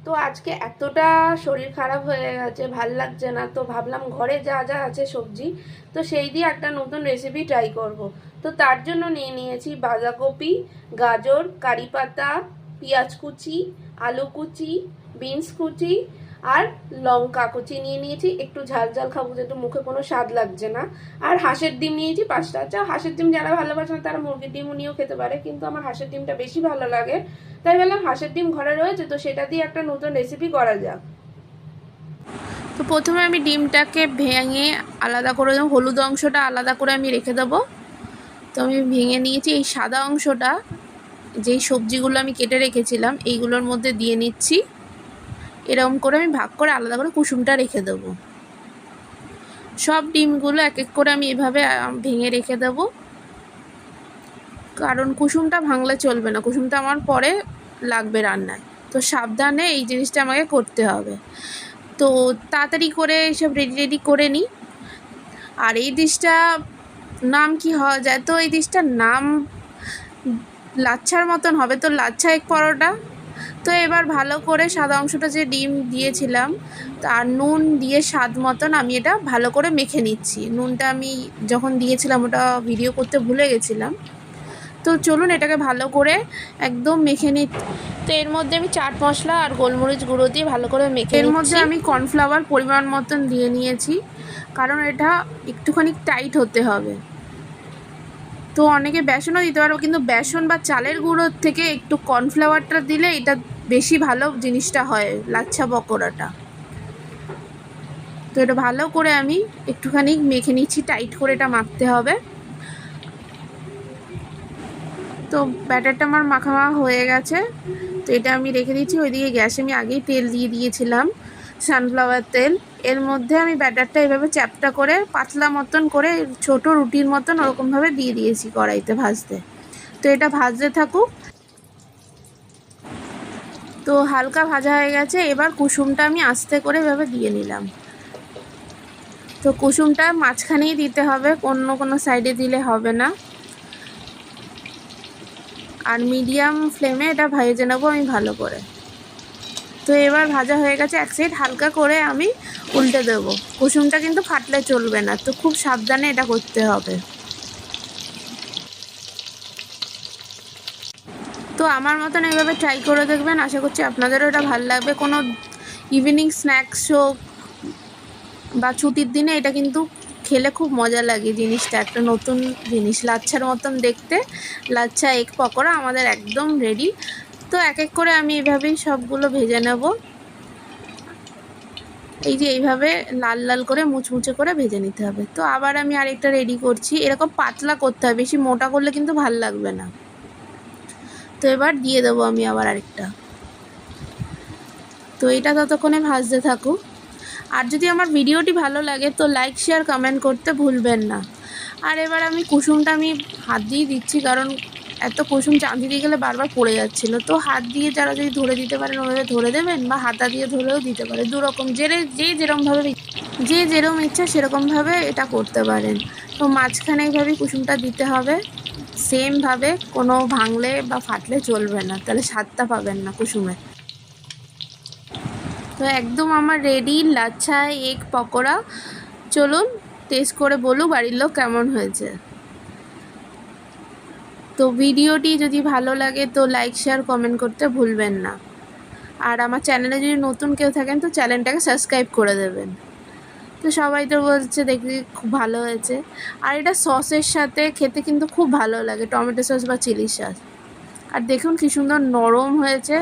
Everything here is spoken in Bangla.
তো আজকে এতটা শরীর খারাপ হয়ে গেছে, ভাল লাগছে না, তো ভাবলাম ঘরে যা যা আছে সবজি, তো সেই দিয়ে একটা নতুন রেসিপি ট্রাই করব। তো তার জন্য নিয়ে নিয়েছি বাঁধাকপি, গাজর, কারি পাতা, পেঁয়াজ কুচি, আলু কুচি, বিনস কুচি আর লঙ্কা কুচি নিয়ে নিয়েছি। একটু ঝাল ঝাল খাবো, যেহেতু মুখে কোনো স্বাদ লাগছে না। আর হাঁসের ডিম নিয়েছি 5টা। আচ্ছা, হাঁসের ডিম যারা ভালোবাসে না তারা মুরগির ডিমও নিয়েও খেতে পারে, কিন্তু আমার হাঁসের ডিমটা বেশি ভালো লাগে, তাই বললাম হাঁসের ডিম ঘরে রয়েছে তো সেটা দিয়ে একটা নতুন রেসিপি করা যাক। তো প্রথমে আমি ডিমটাকে ভেঙে আলাদা করে দেবো, হলুদ অংশটা আলাদা করে আমি রেখে দেবো। তো আমি ভেঙে নিয়েছি, এই সাদা অংশটা যেই সবজিগুলো আমি কেটে রেখেছিলাম এইগুলোর মধ্যে দিয়ে নিচ্ছি। এরকম করে আমি ভাগ করে আলাদা করে কুসুমটা রেখে দেবো। সব ডিমগুলো এক এক করে আমি এভাবে ভেঙে রেখে দেবো, কারণ কুসুমটা ভাঙলে চলবে না, কুসুমটা আমার পরে লাগবে রান্নায়। তো সাবধানে এই জিনিসটা আমাকে করতে হবে। তো তাড়াতাড়ি করে সব রেডি করে নিই। আর এই ডিশটা নাম কি হওয়া যায়, তো এই ডিশটার নাম লাচ্ছার মতন হবে, তো লাচ্ছা এগ পরোটা। তো এবার ভালো করে সাদা অংশটা যে ডিম দিয়েছিলাম তার নুন দিয়ে স্বাদ মতন আমি এটা ভালো করে মেখে নিচ্ছি। নুনটা আমি যখন দিয়েছিলাম ওটা ভিডিও করতে ভুলে গেছিলাম। তো চলুন এটাকে ভালো করে একদম মেখে নিই। তো এর মধ্যে আমি চাট মশলা আর গোলমরিচ গুঁড়ো দিয়ে ভালো করে মেখে এর মধ্যে আমি কর্নফ্লাওয়ার পরিমাণ মতন দিয়ে নিয়েছি, কারণ এটা একটুখানি টাইট হতে হবে। তো অনেকে বেসনও দিতে পারো, কিন্তু বেসন বা চালের গুঁড়োর থেকে একটু কর্নফ্লাওয়ারটা দিলে এটা বেশি ভালো জিনিসটা হয়, লাচ্ছা পকোড়াটা। তো এটা ভালো করে আমি একটুখানি মেখে নিচ্ছি, টাইট করে এটা মাখতে হবে। তো ব্যাটারটা আমার মাখা হয়ে গেছে, তো এটা আমি রেখে দিচ্ছি। ওইদিকে গ্যাসে আমি আগেই তেল দিয়ে দিয়েছিলাম, সানফ্লাওয়ার তেল। এর মধ্যে আমি ব্যাটারটা এভাবে চ্যাপটা করে পাতলা মতন করে ছোট রুটির মতন ওরকমভাবে দিয়ে দিয়েছি কড়াইতে ভাজতে। তো এটা ভাজতে থাকুক। তো হালকা ভাজা হয়ে গেছে, এবার কুসুমটা আমি আস্তে করে এভাবে দিয়ে নিলাম। তো কুসুমটা মাঝখানেই দিতে হবে, অন্য কোনো সাইডে দিলে হবে না। আর মিডিয়াম ফ্লেমে এটা ভেজে নেবো আমি ভালো করে। তো এবার ভাজা হয়ে গেছে, এক সাইড হালকা করে আমি উল্টে দেবো। কুসুমটা কিন্তু ফাটলে চলবে না, তো খুব সাবধানে এটা করতে হবে। তো আমার মতন এইভাবে ট্রাই করে দেখবেন, আশা করছি আপনাদেরও এটা ভালো লাগবে। কোনো ইভিনিং স্ন্যাক্স হোক বা ছুটির দিনে এটা কিন্তু খেলে খুব মজা লাগে। জিনিসটা একটা নতুন জিনিস, লাচ্ছার মতন দেখতে। লাচ্ছা এগ পকোড়া আমাদের একদম রেডি। তো এক এক করে আমি এইভাবেই সবগুলো ভেজে নেব। এই যে এইভাবে লাল লাল করে মুচমুচে করে ভেজে নিতে হবে। তো আবার আমি আরেকটা রেডি করছি, এরকম পাতলা করতে হবে, বেশি মোটা করলে কিন্তু ভাল লাগবে না। তো এবার দিয়ে দেবো আমি আবার আরেকটা। তো এটা ততক্ষণে ভাজতে থাকুক। আর যদি আমার ভিডিওটি ভালো লাগে তো লাইক শেয়ার কমেন্ট করতে ভুলবেন না। আর এবার আমি কুসুমটা আমি হাত দিয়ে দিচ্ছি, কারণ এত কুসুম চাঁদি দিয়ে গেলে বারবার পড়ে যাচ্ছিলো। তো হাত দিয়ে যারা যদি ধরে দিতে পারেন ওভাবে ধরে দেবেন, বা হাতা দিয়ে ধরেও দিতে পারে, দুরকম যে যেরকম ইচ্ছা সেরকমভাবে এটা করতে পারেন। তো মাঝখানে এইভাবে কুসুমটা দিতে হবে সেমভাবে, কোনো ভাঙলে বা ফাটলে চলবে না, তাহলে স্বাদটা পাবেন না কুসুমে। তো একদম আমার রেডি লাচ্ছা এগ পকোড়া। চলুন টেস্ট করে বলুন বাড়ির লোক কেমন হয়েছে। তো ভিডিওটি যদি ভালো লাগে তো লাইক শেয়ার কমেন্ট করতে ভুলবেন না। আর আমার চ্যানেলে যদি নতুন কেউ থাকেন তো চ্যানেলটাকে সাবস্ক্রাইব করে দেবেন। তো সবাই তো বলছে দেখতে খুব ভালো হয়েছে। আর এটা সসের সাথে খেতে কিন্তু খুব ভালো লাগে, টমেটো সস বা চিলি সস। আর দেখুন কি সুন্দর নরম হয়েছে।